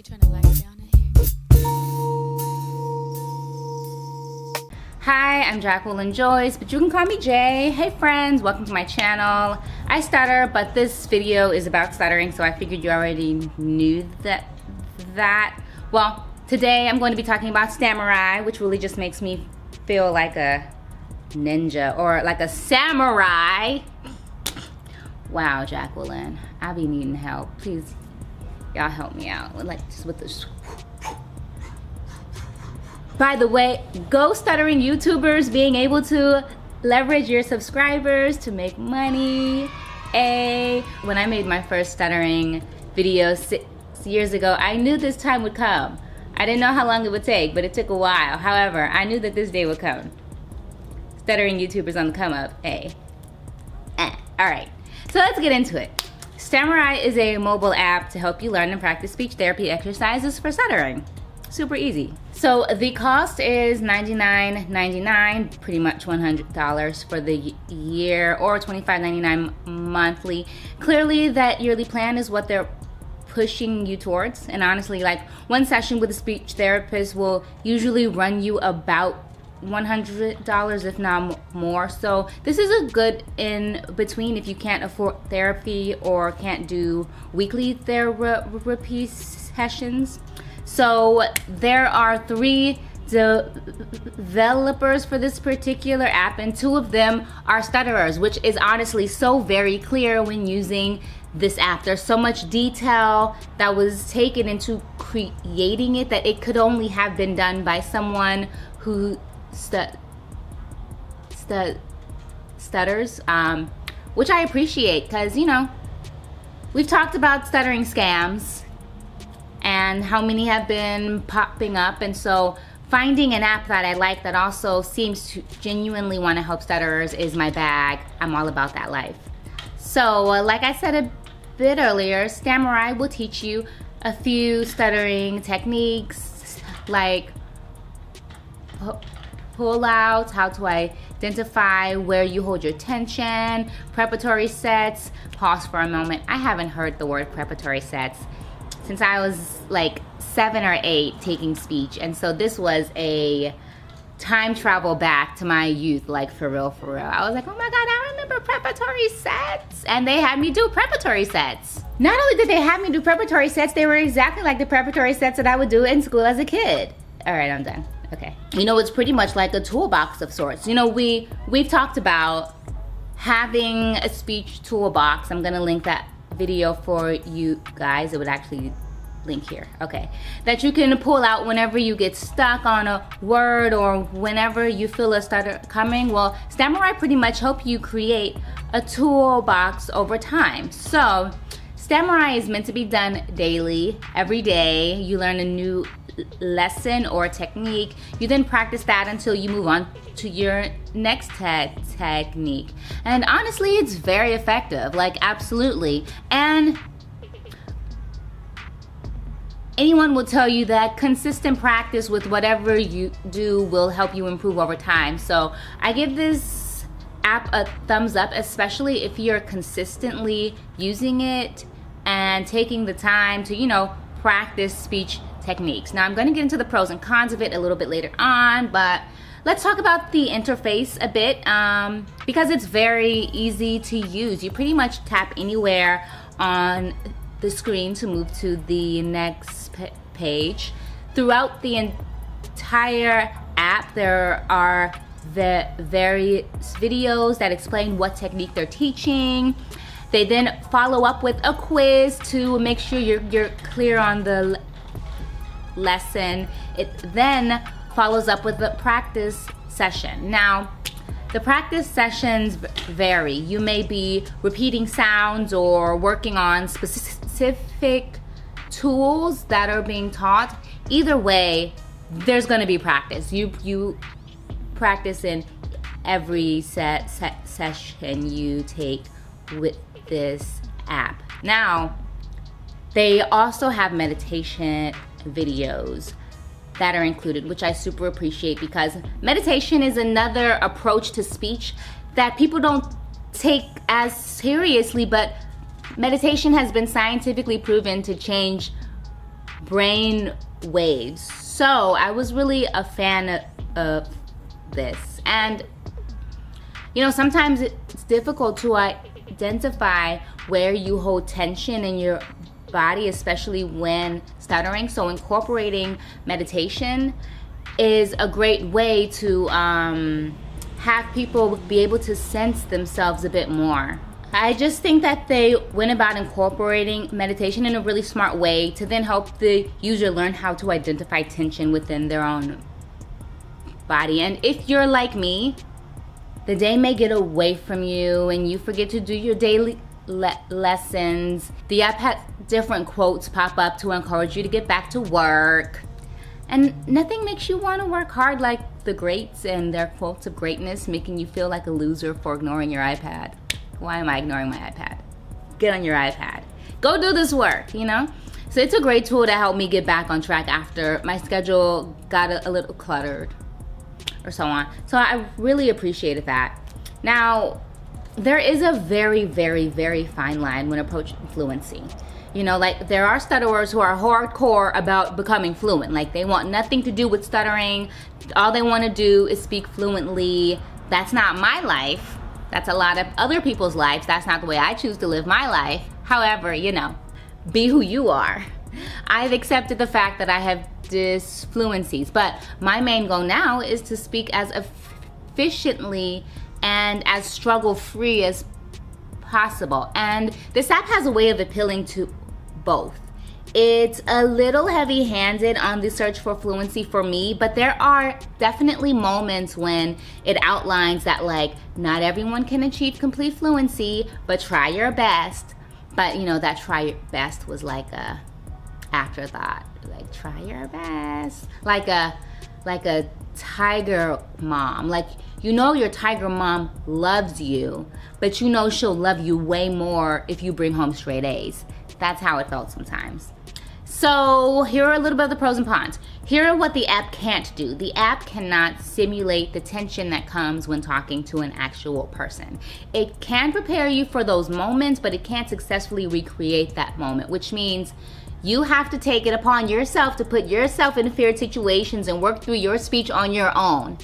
turn the lights down in here? Hi, I'm Jacqueline Joyce, but you can call me Jay. Hey friends, welcome to my channel. I stutter, but this video is about stuttering, so I figured you already knew that. Well, today I'm going to be talking about Stamurai, which really just makes me feel like a ninja or like a samurai. Wow, Jacqueline, I be needing help. Please, y'all help me out. Like just with this. By the way, go stuttering YouTubers being able to leverage your subscribers to make money. When I made my first stuttering video 6 years ago, I knew this time would come. I didn't know how long it would take, but it took a while. However, I knew that this day would come. Stuttering YouTubers on the come up. All right, so let's get into it. Stamurai is a mobile app to help you learn and practice speech therapy exercises for stuttering. Super easy. So the cost is $99.99, pretty much $100 for the year, or $25.99 monthly. Clearly that yearly plan is what they're pushing you towards, and honestly, like one session with a speech therapist will usually run you about $100, if not more. So this is a good in between if you can't afford therapy or can't do weekly therapy sessions. So there are 3 developers for this particular app, and 2 of them are stutterers, which is honestly so very clear when using this app. There's so much detail that was taken into creating it that it could only have been done by someone who stutters, which I appreciate, because you know, we've talked about stuttering scams and how many have been popping up, and so finding an app that I like that also seems to genuinely want to help stutterers is my bag. I'm all about that life. So like I said a bit earlier, Stamurai will teach you a few stuttering techniques like pull out, how to identify where you hold your tension, preparatory sets. Pause for a moment. I haven't heard the word preparatory sets since I was like 7 or 8 taking speech, and so this was a time travel back to my youth, like for real. I was like, oh my god, I remember preparatory sets, and they had me do preparatory sets. Not only did they have me do preparatory sets, they were exactly like the preparatory sets that I would do in school as a kid. All right, I'm done. Okay. You know, it's pretty much like a toolbox of sorts. You know, we've talked about having a speech toolbox. I'm gonna link that video for you guys. It would actually link here. Okay. That you can pull out whenever you get stuck on a word or whenever you feel a stutter coming. Well, Stamurai pretty much help you create a toolbox over time. So Stamurai is meant to be done daily. Every day you learn a new lesson or technique. You then practice that until you move on to your next technique. And honestly, it's very effective, like absolutely. And anyone will tell you that consistent practice with whatever you do will help you improve over time. So I give this app a thumbs up, especially if you're consistently using it and taking the time to, you know, practice speech techniques. Now I'm going to get into the pros and cons of it a little bit later on, but let's talk about the interface a bit, because it's very easy to use. You pretty much tap anywhere on the screen to move to the next page. Throughout the entire app, there are the various videos that explain what technique they're teaching. They then follow up with a quiz to make sure you're clear on the lesson. It then follows up with a practice session. Now, the practice sessions vary. You may be repeating sounds or working on specific tools that are being taught. Either way, there's going to be practice. You practice in every session you take with this app. Now, they also have meditation videos that are included, which I super appreciate, because meditation is another approach to speech that people don't take as seriously, but meditation has been scientifically proven to change brain waves. So I was really a fan of this. And sometimes it's difficult to identify where you hold tension in your body, especially when stuttering. So incorporating meditation is a great way to have people be able to sense themselves a bit more. I just think that they went about incorporating meditation in a really smart way to then help the user learn how to identify tension within their own body. And if you're like me, the day may get away from you and you forget to do your daily lessons. The app has different quotes pop up to encourage you to get back to work. And nothing makes you want to work hard like the greats and their quotes of greatness making you feel like a loser for ignoring your iPad. Why am I ignoring my iPad? Get on your iPad. Go do this work, So it's a great tool to help me get back on track after my schedule got a little cluttered or so on. So I really appreciated that. Now, there is a very, very, very fine line when approaching fluency. There are stutterers who are hardcore about becoming fluent. Like, they want nothing to do with stuttering. All they want to do is speak fluently. That's not my life. That's a lot of other people's lives. That's not the way I choose to live my life. However, be who you are. I've accepted the fact that I have disfluencies, but my main goal now is to speak as efficiently and as struggle-free as possible. And this app has a way of appealing to both. It's a little heavy-handed on the search for fluency for me, but there are definitely moments when it outlines that, not everyone can achieve complete fluency, but try your best. But, that try your best was like a afterthought. Try your best. Like a tiger mom. Your tiger mom loves you, but she'll love you way more if you bring home straight A's. That's how it felt sometimes. So here are a little bit of the pros and cons. Here are what the app can't do. The app cannot simulate the tension that comes when talking to an actual person. It can prepare you for those moments, but it can't successfully recreate that moment, which means you have to take it upon yourself to put yourself in feared situations and work through your speech on your own.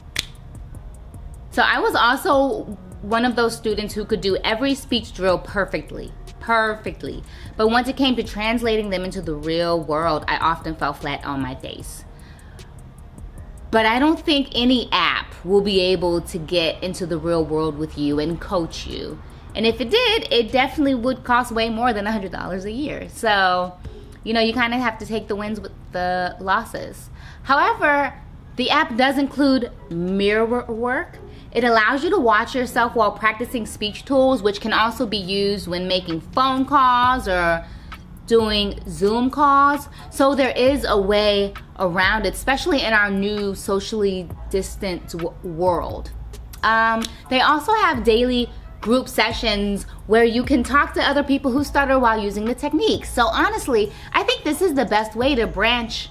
So I was also one of those students who could do every speech drill perfectly. But once it came to translating them into the real world, I often fell flat on my face. But I don't think any app will be able to get into the real world with you and coach you. And if it did, it definitely would cost way more than $100 a year. So, you kind of have to take the wins with the losses. However, the app does include mirror work. It allows you to watch yourself while practicing speech tools, which can also be used when making phone calls or doing Zoom calls. So there is a way around it, especially in our new socially distant world. They also have daily group sessions where you can talk to other people who stutter while using the techniques. So honestly, I think this is the best way to branch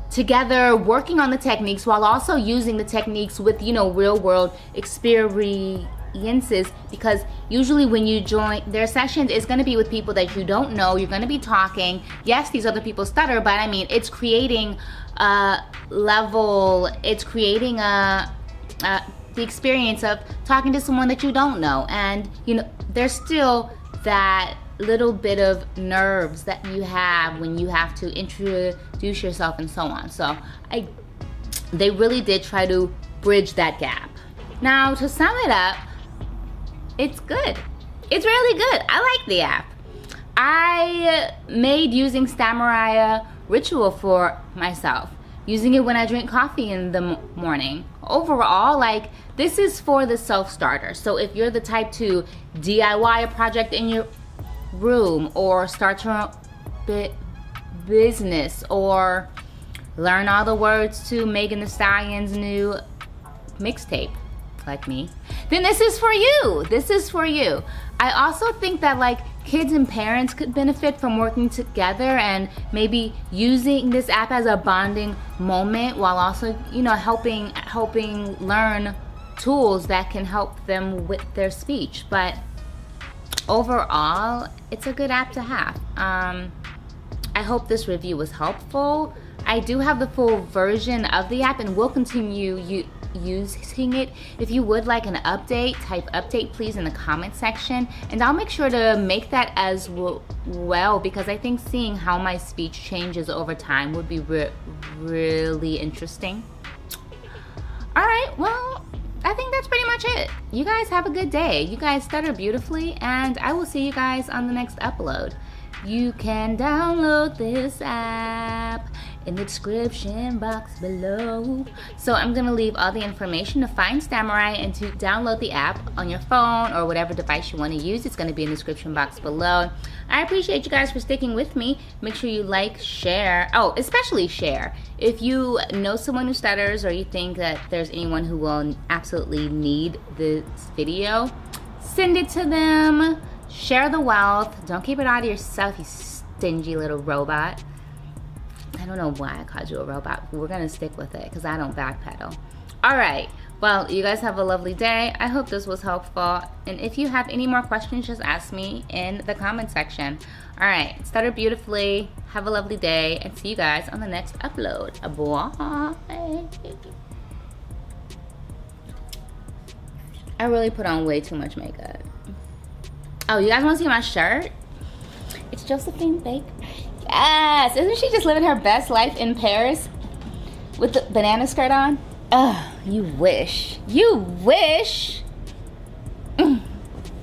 together, working on the techniques while also using the techniques with, real world experiences, because usually when you join their sessions, it's going to be with people that you don't know. You're going to be talking. Yes, these other people stutter, but it's creating a level, it's creating the experience of talking to someone that you don't know. And, there's still that little bit of nerves that you have when you have to introduce yourself and so on. So they really did try to bridge that gap. Now, to sum it up, it's good. It's really good. I like the app. I made using Stamurai a ritual for myself, using it when I drink coffee in the morning. Overall, this is for the self-starter. So if you're the type to DIY a project in your room, or start your own business, or learn all the words to Megan Thee Stallion's new mixtape, like me, then this is for you. This is for you. I also think that kids and parents could benefit from working together and maybe using this app as a bonding moment, while also helping learn tools that can help them with their speech. But overall, it's a good app to have. I hope this review was helpful. I do have the full version of the app and will continue using it. If you would like an update, type update please in the comment section, and I'll make sure to make that as well, because I think seeing how my speech changes over time would be really interesting. All right, well, I think that's pretty much it. You guys have a good day. You guys stutter beautifully, and I will see you guys on the next upload. You can download this app in the description box below. So I'm gonna leave all the information to find Stamurai and to download the app on your phone or whatever device you want to use. It's gonna be in the description box below. I appreciate you guys for sticking with me. Make sure you like, share, especially share. If you know someone who stutters or you think that there's anyone who will absolutely need this video, send it to them. Share the wealth. Don't keep it all to yourself, you stingy little robot. I don't know why I called you a robot, but we're gonna stick with it because I don't backpedal. All right, well, you guys have a lovely day. I hope this was helpful, and if you have any more questions, just ask me in the comment section. All right, stutter beautifully. Have a lovely day, and see you guys on the next upload. Bye. I really put on way too much makeup. Oh, you guys want to see my shirt? It's Josephine Baker. Yes! Isn't she just living her best life in Paris with the banana skirt on? Ugh, you wish. You wish!